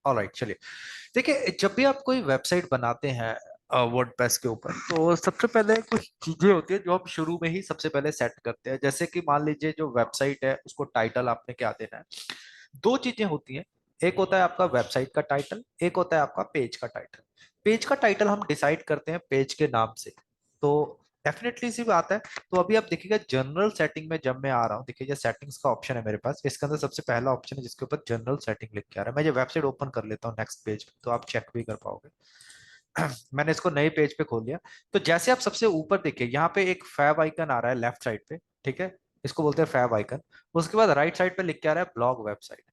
Alright, चलिए। देखिए, जब भी आप कोई वेबसाइट बनाते हैं वर्डप्रेस के ऊपर, तो सबसे पहले कुछ चीजें होती है जो हम शुरू में ही सबसे पहले सेट करते हैं। जैसे कि मान लीजिए जो वेबसाइट है उसको टाइटल आपने क्या देना है। दो चीजें होती हैं, एक होता है आपका वेबसाइट का टाइटल, एक होता है आपका पेज का टाइटल। पेज का टाइटल हम डिसाइड करते हैं पेज के नाम से। तो डेफिनेटली सी बात है। तो अभी आप देखिएगा जनरल सेटिंग में जब मैं आ रहा हूँ, देखिए ये सेटिंग्स का ऑप्शन है मेरे पास, इसके अंदर सबसे पहला ऑप्शन है जिसके ऊपर जनरल सेटिंग लिख के आ रहा है। मैं ये वेबसाइट ओपन कर लेता हूँ नेक्स्ट पेज, तो आप चेक भी कर पाओगे। मैंने इसको नए पेज पे खोल लिया। तो जैसे आप सबसे ऊपर देखिए, यहाँ पे एक फैब आइकन आ रहा है लेफ्ट साइड पे, ठीक है, इसको बोलते हैं फैब आइकन। उसके बाद राइट साइड पे लिख के आ रहा है ब्लॉग वेबसाइट।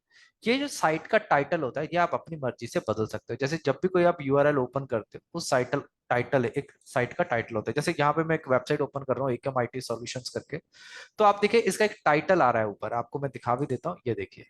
ये जो साइट का टाइटल होता है ये आप अपनी मर्जी से बदल सकते हो। जैसे जब भी कोई आप यूआरएल ओपन करते हो, उस साइटल टाइटल एक साइट का टाइटल होता है। जैसे यहाँ पे मैं एक वेबसाइट ओपन कर रहा हूँ एकम आईटी सॉल्यूशंस करके, तो आप देखिए इसका एक टाइटल आ रहा है ऊपर, आपको मैं दिखा भी देता हूँ, ये देखिए,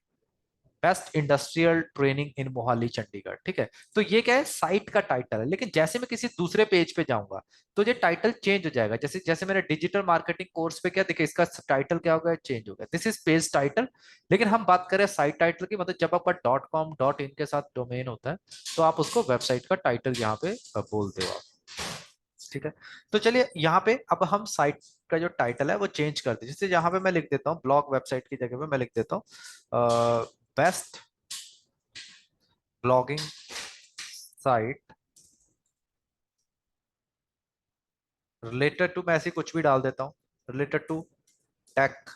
best industrial training in Mohali Chandigarh, ठीक है। तो ये क्या है, साइट का टाइटल है। लेकिन जैसे मैं किसी दूसरे पेज पे जाऊंगा तो ये टाइटल चेंज हो जाएगा। जैसे जैसे मेरे डिजिटल मार्केटिंग कोर्स पे क्या देखिए, इसका टाइटल क्या होगा, चेंज हो गया, दिस इज पेज टाइटल। लेकिन हम बात करें साइट टाइटल की, मतलब जब आपका डॉट कॉम डॉट इन के साथ डोमेन होता है, तो आप उसको वेबसाइट का टाइटल यहाँ पे बोलते हो आप, ठीक है। तो चलिए यहाँ पे अब हम साइट का जो टाइटल है वो चेंज करते हैं। जैसे यहाँ पे मैं लिख देता हूँ ब्लॉग वेबसाइट की जगह पे मैं लिख देता हूँ best blogging site related to, मैं ऐसे कुछ भी डाल देता हूँ, related to tech,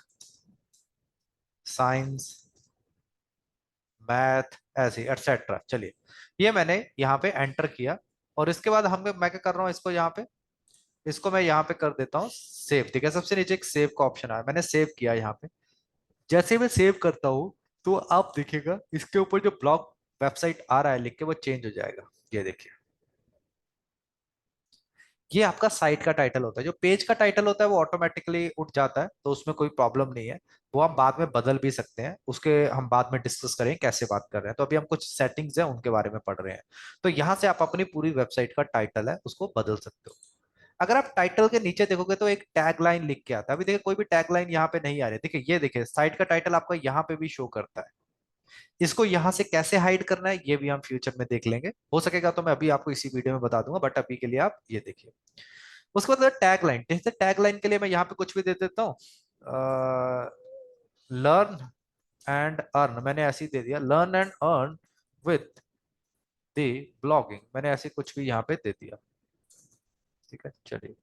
science, math, ऐसे एटसेट्रा। चलिए, ये मैंने यहाँ पे एंटर किया। और इसके बाद हम मैं क्या कर रहा हूँ, इसको यहाँ पे, इसको मैं यहाँ पे कर देता हूँ सेव। ठीक है, सबसे नीचे एक सेव का ऑप्शन आया, मैंने सेव किया यहाँ पे। जैसे ही मैं सेव करता हूँ तो आप देखिएगा इसके ऊपर जो ब्लॉग वेबसाइट आ रहा है लिख के, वो चेंज हो जाएगा। ये देखिए, ये आपका साइट का टाइटल होता है। जो पेज का टाइटल होता है वो ऑटोमेटिकली उठ जाता है, तो उसमें कोई प्रॉब्लम नहीं है। वो हम बाद में बदल भी सकते हैं, उसके हम बाद में डिस्कस करें कैसे बात कर रहे हैं। तो अभी हम कुछ सेटिंग्स हैं उनके बारे में पढ़ रहे हैं। तो यहाँ से आप अपनी पूरी वेबसाइट का टाइटल है उसको बदल सकते हो। अगर आप टाइटल के नीचे देखोगे तो एक टैग लाइन लिख के आता है। अभी देखिए कोई भी टैग लाइन यहाँ पे नहीं आ रही, देखिए ये देखिए साइट का टाइटल आपका यहाँ पे भी शो करता है। इसको यहां से कैसे हाइड करना है ये भी हम फ्यूचर में देख लेंगे, हो सकेगा तो मैं अभी आपको इसी वीडियो में बता दूंगा, बट अभी के लिए आप ये देखिए। उसके बाद टैग लाइन, जैसे टैग लाइन के लिए मैं यहाँ पे कुछ भी दे देता हूँ, लर्न एंड अर्न, मैंने ऐसे ही दे दिया, learn and earn with the blogging, मैंने ऐसे कुछ भी यहाँ पे दे दिया। ठीक है, चलिए,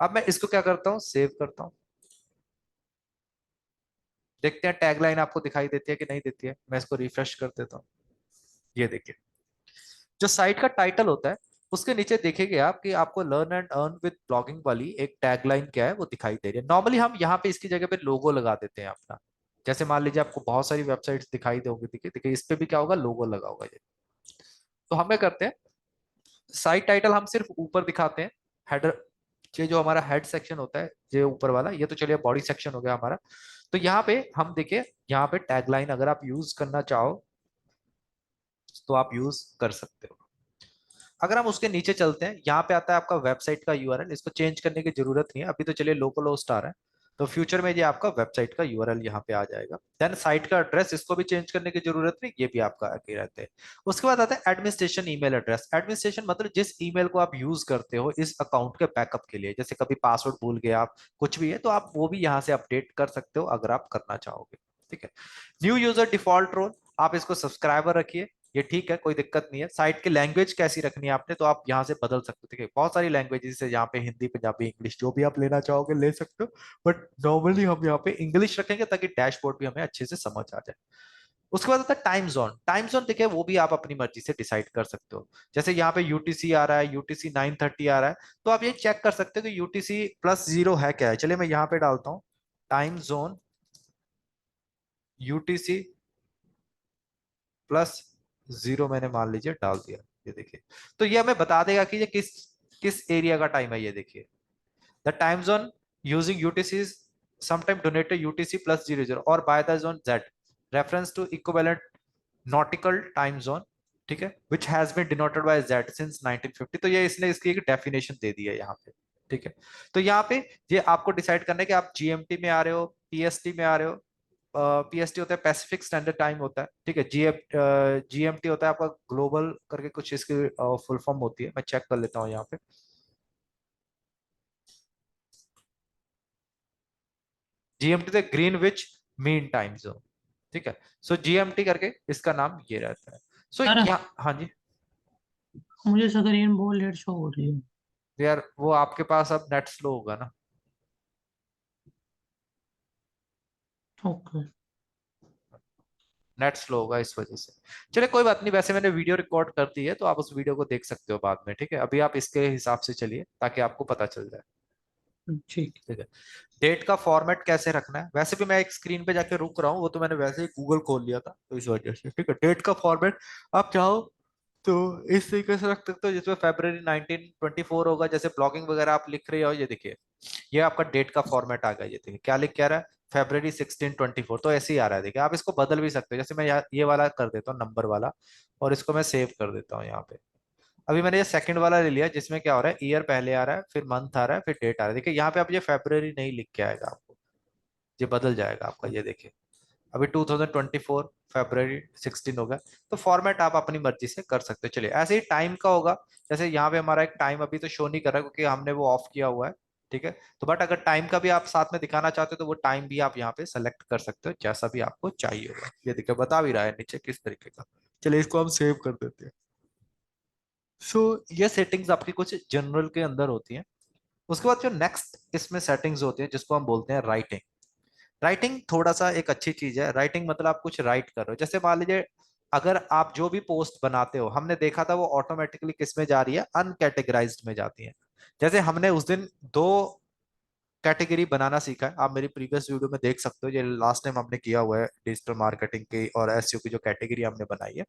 अब मैं इसको क्या करता हूँ, सेव करता हूँ। देखते हैं टैग लाइन आपको दिखाई देती है कि नहीं देती है। मैं इसको रिफ्रेश कर देता हूँ। ये देखिए, जो साइट का टाइटल होता है उसके नीचे देखेंगे आप कि आपको learn and earn with blogging वाली एक टैगलाइन क्या है वो दिखाई दे रही है। नॉर्मली हम यहाँ पे इसकी जगह पे लोगो लगा देते हैं अपना। जैसे मान लीजिए आपको बहुत सारी वेबसाइट्स दिखाई दोगी, देखिए देखिए इस पे भी क्या होगा, लोगो लगा होगा ये। तो हम क्या करते हैं, साइट टाइटल हम सिर्फ ऊपर दिखाते हैं, हेडर, ये जो हमारा हेड सेक्शन होता है ये ऊपर वाला, ये तो चलिए बॉडी सेक्शन हो गया हमारा। तो यहाँ पे हम देखिए, यहाँ पे टैगलाइन अगर आप यूज करना चाहो तो आप यूज कर सकते हो। अगर हम उसके नीचे चलते हैं, यहाँ पे आता है आपका वेबसाइट का यूआरएल, इसको चेंज करने की जरूरत नहीं है अभी, तो चलिए लोकल होस्ट आ रहा है। तो फ्यूचर में ये आपका वेबसाइट का यूआरएल यहाँ पे आ जाएगा। देन साइट का एड्रेस, इसको भी चेंज करने की जरूरत नहीं, ये भी आपका आगे रहते हैं। उसके बाद आता है एडमिनिस्ट्रेशन ईमेल एड्रेस। एडमिनिस्ट्रेशन मतलब जिस ईमेल को आप यूज करते हो इस अकाउंट के बैकअप के लिए, जैसे कभी पासवर्ड भूल गए आप, कुछ भी है, तो आप वो भी यहाँ से अपडेट कर सकते हो अगर आप करना चाहोगे। ठीक है, न्यू यूजर डिफॉल्ट रोल, आप इसको सब्सक्राइबर रखिए, ये ठीक है, कोई दिक्कत नहीं है। साइट की लैंग्वेज कैसी रखनी है आपने, तो आप यहाँ से बदल सकते हो। बहुत सारी लैंग्वेजेस है यहाँ पे, हिंदी, पंजाबी, इंग्लिश, जो भी आप लेना चाहोगे ले सकते हो। बट नॉर्मली हम यहाँ पे इंग्लिश रखेंगे ताकि डैशबोर्ड भी हमें अच्छे से समझ आ जाए। उसके बाद आता है टाइम जोन। टाइम जोन देखिए वो भी आप अपनी मर्जी से डिसाइड कर सकते हो। जैसे यहाँ पे यूटीसी आ रहा है, यूटीसी 9:30 आ रहा है, तो आप ये चेक कर सकते हो कि यूटीसी +0 है क्या है। चलिए मैं यहाँ पे डालता हूँ टाइम जोन यूटीसी +0, मैंने मान लीजिए डाल दिया। ये देखिए, तो ये हमें बता देगा कि ये किस किस एरिया का टाइम है। ये देखिए, the time zone using UTC sometime donated UTC +00 और by the zone Z reference to equivalent nautical time zone, ठीक है, which has been denoted by Z since 1950। तो ये इसने इसकी एक डेफिनेशन दे दी है यहाँ पे। ठीक है, तो यहाँ पे ये आपको डिसाइड करना है कि आप जीएमटी में आ रहे हो, पीएसटी में आ रहे हो, पीएसटी होता है पैसिफिक स्टैंडर्ड टाइम होता है, ठीक है। जीएमटी होता है आपका ग्लोबल करके कुछ इसकी फुल फॉर्म होती है, मैं चेक कर लेता हूँ यहाँ पे। जीएमटी तो ग्रीनविच मीन टाइम जोन, ठीक है। सो जीएमटी करके इसका नाम ये रहता है। सो सर यहाँ, हाँ जी। मुझे स्क्रीन बहुत लेट शो हो रही है। यार वो आपके पास अब नेट स्लो होगा ना। ओके। नेट स्लो होगा इस वजह से। चलिए कोई बात नहीं, वैसे मैंने वीडियो रिकॉर्ड कर दी है तो आप उस वीडियो को देख सकते हो बाद में, ठीक है। अभी आप इसके हिसाब से चलिए ताकि आपको पता चल जाए, ठीक। ठीक है। डेट का फॉर्मेट कैसे रखना है, वैसे भी मैं एक स्क्रीन पे जाके रुक रहा हूँ, वो तो मैंने वैसे ही गूगल खोल लिया था तो इस वजह से, ठीक है। डेट का फॉर्मेट आप चाहो तो इस तरीके से रख सकते हो जिसमें फरवरी 1924 होगा, जैसे ब्लॉगिंग वगैरह आप लिख रहे हो, ये देखिए ये आपका डेट का फॉर्मेट आ गया, ये देखिए क्या लिख के आ रहा है, फरवरी 1624, तो ऐसे ही आ रहा है। देखिए आप इसको बदल भी सकते हो, जैसे मैं ये वाला कर देता हूँ नंबर वाला, और इसको मैं सेव कर देता हूँ यहाँ पे। अभी मैंने ये सेकंड वाला ले लिया जिसमें क्या हो रहा है, ईयर पहले आ रहा है, फिर मंथ आ रहा है, फिर डेट आ रहा है। देखिए यहाँ पे अब ये फरवरी नहीं लिख के आएगा आपको, ये बदल जाएगा आपका, ये देखिए अभी 2024 फरवरी 16 होगा। तो फॉर्मेट आप अपनी मर्जी से कर सकते हो। चलिए ऐसे ही टाइम का होगा, जैसे यहाँ पे हमारा एक टाइम अभी तो शो नहीं कर रहा क्योंकि हमने वो ऑफ किया हुआ है, ठीक है। तो बट अगर टाइम का भी आप साथ में दिखाना चाहते हो तो वो टाइम भी आप यहाँ पे सेलेक्ट कर सकते हो जैसा भी आपको चाहिए होगा। ये देखिए बता भी रहा है नीचे किस तरीके का। चलिए इसको हम सेव कर देते हैं। सो ये सेटिंग्स आपकी कुछ जनरल के अंदर होती हैं। उसके बाद जो नेक्स्ट इसमें सेटिंग्स होती है जिसको हम बोलते हैं राइटिंग। राइटिंग थोड़ा सा एक अच्छी चीज है। राइटिंग मतलब आप कुछ राइट कर रहे हो, जैसे मान लीजिए अगर आप जो भी पोस्ट बनाते हो, हमने देखा था वो ऑटोमेटिकली किस में जा रही है, अनकैटेगराइज्ड में जाती है। जैसे हमने उस दिन दो कैटेगरी बनाना सीखा है, आप मेरी प्रीवियस वीडियो में देख सकते हो, ये लास्ट टाइम हमने किया हुआ है डिजिटल मार्केटिंग की और एसईओ की जो कैटेगरी हमने बनाई है।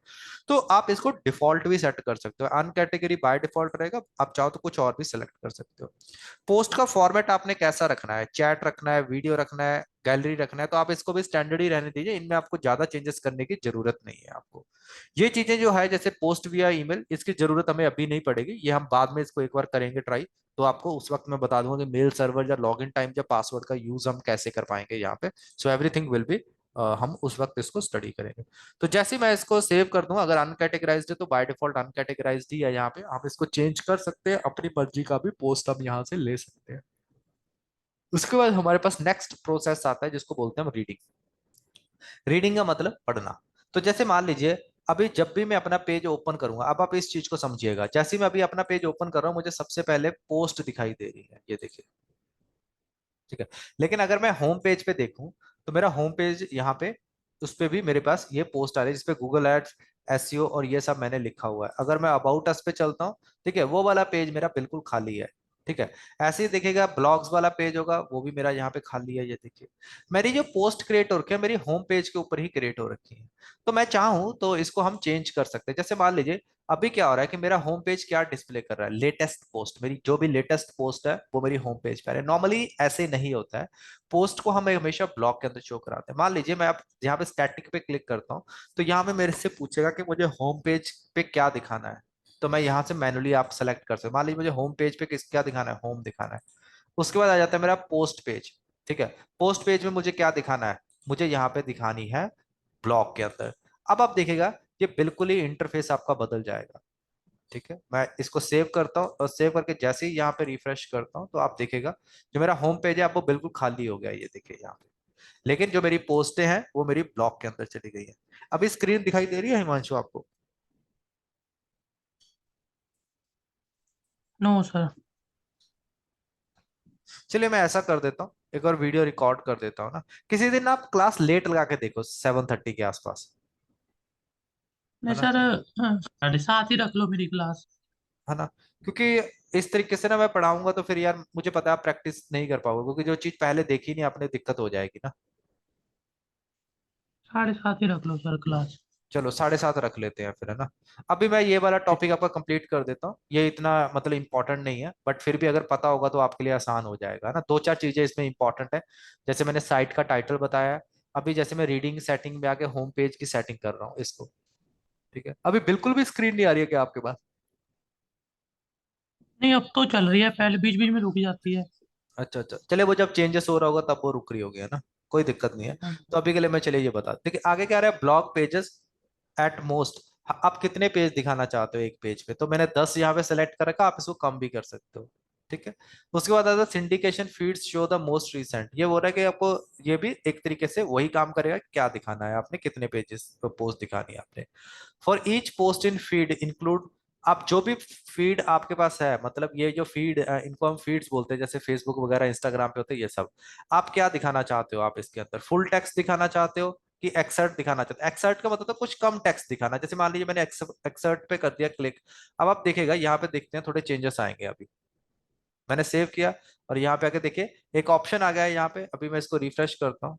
तो आप इसको डिफॉल्ट भी सेट कर सकते हो, अन कैटेगरी बाय डिफॉल्ट रहेगा, आप चाहो तो कुछ और भी सेलेक्ट कर सकते हो। पोस्ट का फॉर्मेट आपने कैसा रखना है, चैट रखना है, वीडियो रखना है, गैलरी रखना है, तो आप इसको भी स्टैंडर्ड ही रहने दीजिए, इनमें आपको ज्यादा चेंजेस करने की जरूरत नहीं है आपको। ये चीजें जो है जैसे पोस्ट विया ईमेल, इसकी जरूरत हमें अभी नहीं पड़ेगी, ये हम बाद में इसको एक बार करेंगे ट्राई, तो आपको उस वक्त मैं बता दूंगा कि मेल सर्वर या लॉगिन टाइम या पासवर्ड का यूज हम कैसे कर पाएंगे यहाँ पे। सो एवरीथिंग विल बी, हम उस वक्त इसको स्टडी करेंगे। तो जैसे ही मैं इसको सेव कर दूंगा, अगर अनकैटेगराइज्ड है तो बाय डिफॉल्ट अनकैटेगराइज्ड ही है यहाँ पे, आप इसको चेंज कर सकते हैं, अपनी मर्जी का भी पोस्ट हम यहाँ से ले सकते हैं। उसके बाद हमारे पास नेक्स्ट प्रोसेस आता है जिसको बोलते हैं हम रीडिंग। रीडिंग का मतलब पढ़ना। तो जैसे मान लीजिए अभी जब भी मैं अपना पेज ओपन करूंगा, अब आप इस चीज को समझिएगा, जैसे ही मैं अभी अपना पेज ओपन कर रहा हूँ मुझे सबसे पहले पोस्ट दिखाई दे रही है, ये देखिए, ठीक है। लेकिन अगर मैं होम पेज पे देखूं तो मेरा होम पेज यहाँ पे, उस पे भी मेरे पास ये पोस्ट आ रही है जिसपे गूगल एड्स, एसईओ और ये सब मैंने लिखा हुआ है। अगर मैं अबाउट अस पे चलता हूँ, ठीक है, वो वाला पेज मेरा बिल्कुल खाली है, ठीक है। ऐसे ही देखिएगा ब्लॉग्स वाला पेज होगा, वो भी मेरा यहाँ पे खाली है, ये देखिए। मेरी जो पोस्ट क्रिएट हो रखी है मेरी होम पेज के ऊपर ही क्रिएट हो रखी है। तो मैं चाहूँ तो इसको हम चेंज कर सकते हैं। जैसे मान लीजिए अभी क्या हो रहा है कि मेरा होम पेज क्या डिस्प्ले कर रहा है, लेटेस्ट पोस्ट, मेरी जो भी लेटेस्ट पोस्ट है वो मेरी होम पेज पर है। नॉर्मली ऐसे नहीं होता है, पोस्ट को हमें हमेशा ब्लॉक के अंदर शो कराते हैं। मान लीजिए मैं अब यहाँ पे स्टैटिक पे क्लिक करता हूँ तो यहाँ पे मेरे से पूछेगा कि मुझे होम पेज पे क्या दिखाना है, तो मैं यहाँ से मैनुअली आप सेलेक्ट कर सकते हो। मान लीजिए मुझे होम पेज पे किस क्या दिखाना है, होम दिखाना है। उसके बाद आ जाता है मेरा पोस्ट पेज, ठीक है। पोस्ट पेज में मुझे क्या दिखाना है, मुझे यहाँ पे दिखानी है ब्लॉक के अंदर। अब आप देखिएगा ये बिल्कुल ही इंटरफेस आपका बदल जाएगा, ठीक है। मैं इसको सेव करता हूँ और सेव करके जैसे ही यहाँ पे रिफ्रेश करता हूँ तो आप देखिएगा जो मेरा होम पेज है अब वो बिल्कुल खाली हो गया है, ये देखिए यहाँ पे। लेकिन जो मेरी पोस्टें हैं वो मेरी ब्लॉक के अंदर चली गई है। अभी स्क्रीन दिखाई दे रही है हिमांशु आपको? No sir. चलिए मैं ऐसा कर देता हूँ, एक और वीडियो रिकॉर्ड कर देता हूँ ना। किसी दिन आप क्लास लेट लगा के देखो 7:30 के आसपास, है नहीं ना, सर, 7:30 ही रख लो मेरी क्लास। है ना। क्योंकि इस तरीके से ना मैं पढ़ाऊंगा तो फिर यार मुझे पता है आप प्रैक्टिस नहीं कर पाओगे, क्योंकि जो चीज पहले देखी नहीं आपने दिक्कत हो जाएगी ना। 7:30 ही रख लो सर क्लास। चलो 7:30 रख लेते हैं फिर, है ना। अभी मैं ये वाला टॉपिक आपका कंप्लीट कर देता हूँ, ये इतना मतलब इंपॉर्टेंट नहीं है बट फिर भी अगर पता होगा तो आपके लिए आसान हो जाएगा, है ना। दो चार चीजें इसमें इंपॉर्टेंट है, जैसे मैंने साइट का टाइटल बताया। अभी जैसे मैं रीडिंग सेटिंग में आके होम पेज की सेटिंग कर रहा हूँ इसको, ठीक है। अभी बिल्कुल भी स्क्रीन नहीं आ रही है क्या आपके पास? नहीं, अब तो चल रही है, पहले बीच बीच में रुक जाती है। अच्छा अच्छा, चले वो जब चेंजेस हो रहा होगा तब वो रुक रही होगी, है ना। कोई दिक्कत नहीं है। हाँ। तो अभी के लिए मैं चलिए ये बता, देखिए आगे क्या रहा है, ब्लॉग पेजेस एट मोस्ट। आप कितने पेज दिखाना चाहते हो एक पेज पे, तो मैंने 10 यहाँ पे सेलेक्ट कर रखा, आप इसको कम भी कर सकते हो। ठीक है। उसके बाद आता है syndication feeds show the most recent, ये बोल रहा है कि आपको ये भी एक तरीके से वही काम करेगा, क्या दिखाना है आपने, कितने पेजेस पोस्ट दिखानी है आपने। For each post in feed include, आप जो भी फीड आपके पास है, मतलब ये जो फीड, इनको हम फीड्स बोलते हैं, जैसे फेसबुक वगैरह इंस्टाग्राम पे होते हैं ये सब, आप क्या दिखाना चाहते हो, आप इसके अंदर फुल टेक्स्ट दिखाना चाहते हो कि एक्सर्ट दिखाना चाहते हो। एक्सर्ट का मतलब तो कुछ कम टेक्स्ट दिखाना, जैसे मान लीजिए मैंने एक्सर्ट पे कर दिया क्लिक, अब आप देखिएगा यहाँ पे देखते हैं थोड़े चेंजेस आएंगे। अभी मैंने सेव किया और यहाँ पे आके देखिए एक ऑप्शन आ गया है यहाँ पे, अभी मैं इसको रिफ्रेश करता हूँ,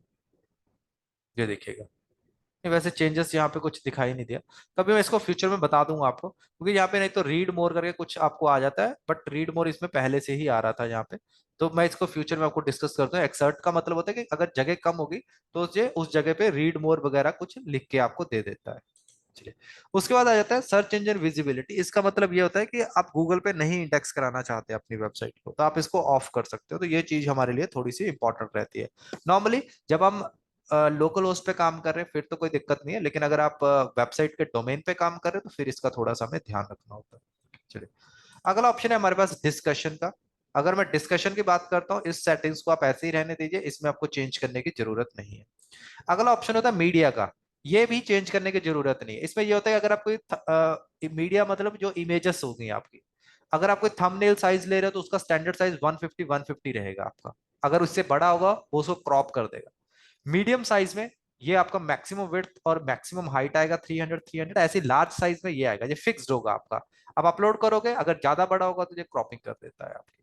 ये देखिएगा। नहीं, वैसे चेंजेस यहाँ पे कुछ दिखाई नहीं दिया। कभी मैं इसको फ्यूचर में बता दूंगा आपको, क्योंकि यहाँ पे नहीं तो रीड मोर करके कुछ आपको आ जाता है, बट रीड मोर इसमें पहले से ही आ रहा था यहाँ पे। तो मैं इसको फ्यूचर में आपको डिस्कस करता हूँ। एक्सर्ट का मतलब होता है कि अगर जगह कम होगी तो ये उस जगह पे रीड मोर वगैरह कुछ लिख के आपको दे देता है। चलिए, उसके बाद आ जाता है सर्च इंजन विजिबिलिटी। इसका मतलब ये होता है कि आप गूगल पे नहीं इंडेक्स कराना चाहते अपनी वेबसाइट को, तो आप इसको ऑफ कर सकते हो। तो ये चीज हमारे लिए थोड़ी सी इंपॉर्टेंट रहती है। नॉर्मली जब हम लोकल होस्ट पे काम कर रहे हैं फिर तो कोई दिक्कत नहीं है, लेकिन अगर आप वेबसाइट के डोमेन पे काम कर रहे हैं तो फिर इसका थोड़ा सा हमें ध्यान रखना होता है। चलिए, अगला ऑप्शन है हमारे पास डिस्कशन का। अगर मैं डिस्कशन की बात करता हूँ, इस सेटिंग्स को आप ऐसे ही रहने दीजिए, इसमें आपको चेंज करने की जरूरत नहीं है। अगला ऑप्शन होता है मीडिया का, ये भी चेंज करने की जरूरत नहीं है। इसमें ये होता है कि अगर आप कोई मीडिया मतलब जो इमेजेस होगी आपकी, अगर आप कोई थंबनेल साइज ले रहे हो तो उसका स्टैंडर्ड साइज 150 रहेगा आपका। अगर उससे बड़ा होगा वो उसको क्रॉप कर देगा। मीडियम साइज में ये आपका मैक्सिमम विड्थ और मैक्सिमम हाइट आएगा 300 ऐसे। लार्ज साइज में ये आएगा, ये फिक्स्ड होगा आपका। अब अपलोड करोगे अगर ज्यादा बड़ा होगा तो ये क्रॉपिंग कर देता है आपकी।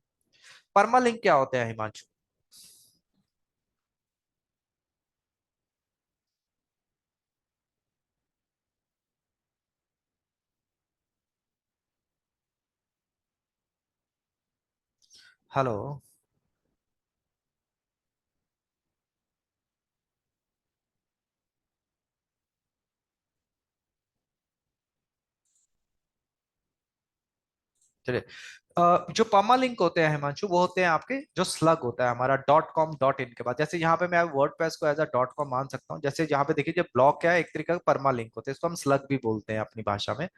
परमालिंक क्या होता है हिमांशु? हेलो। चलिए, जो पमा लिंक होते हैं हिमांशु, वो होते हैं आपके जो स्लग होता है हमारा डॉट कॉम डॉट इन के बाद। जैसे यहाँ पे मैं वर्डप्रेस को एज अ डॉट कॉम मान सकता हूँ, जैसे यहाँ पे देखिए जो ब्लॉग क्या है, एक तरीके का परमा लिंक होता है, इसको हम स्लग भी बोलते हैं अपनी भाषा में।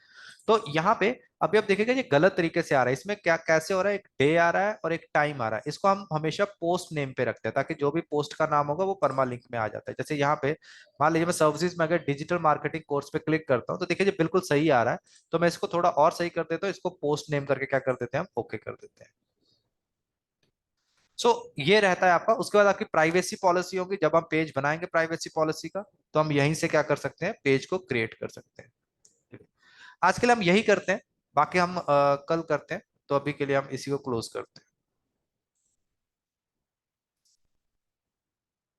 तो यहाँ पे अभी आप देखिएगा ये गलत तरीके से आ रहा है। इसमें क्या कैसे हो रहा है, एक डे आ रहा है और एक टाइम आ रहा है। इसको हम हमेशा पोस्ट नेम पे रखते हैं ताकि जो भी पोस्ट का नाम होगा वो परमा लिंक में आ जाता है। जैसे यहाँ पे मान लीजिए मैं सर्विसेज में अगर डिजिटल मार्केटिंग कोर्स पे क्लिक करता हूँ तो देखिए ये बिल्कुल सही आ रहा है। तो मैं इसको थोड़ा और सही कर देता हूँ, इसको पोस्ट नेम करके क्या कर देते हैं हम, ओके कर देते हैं। सो ये रहता है आपका। उसके बाद आपकी प्राइवेसी पॉलिसी होगी, जब हम पेज बनाएंगे प्राइवेसी पॉलिसी का, तो हम यहीं से क्या कर सकते हैं, पेज को क्रिएट कर सकते हैं। ठीक है? आज के लिए हम यही करते हैं, बाकी हम कल करते हैं। तो अभी के लिए हम इसी को क्लोज करते हैं।